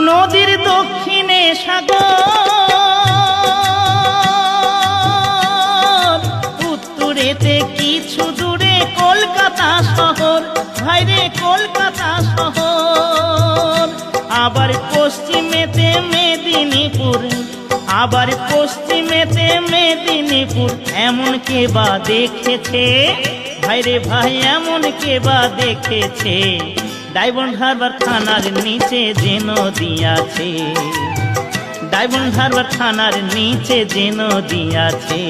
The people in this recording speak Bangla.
নদীর দক্ষিণে সাগর, উত্তরেতে কিছু দূরে কলকাতা শহর, ভাইরে কলকাতা শহর। আবার পশ্চিমেতে মেদিনীপুর, আবার পশ্চিমেতে মেদিনীপুর। এমন কে বা দেখেছে ভাইরে ভাই, এমন কে বা দেখেছে? ডায়মন্ড হারবার থানার নিচে যে নদী আছে, ডায়মন্ড হারবার থানার নিচে যে নদী আছে।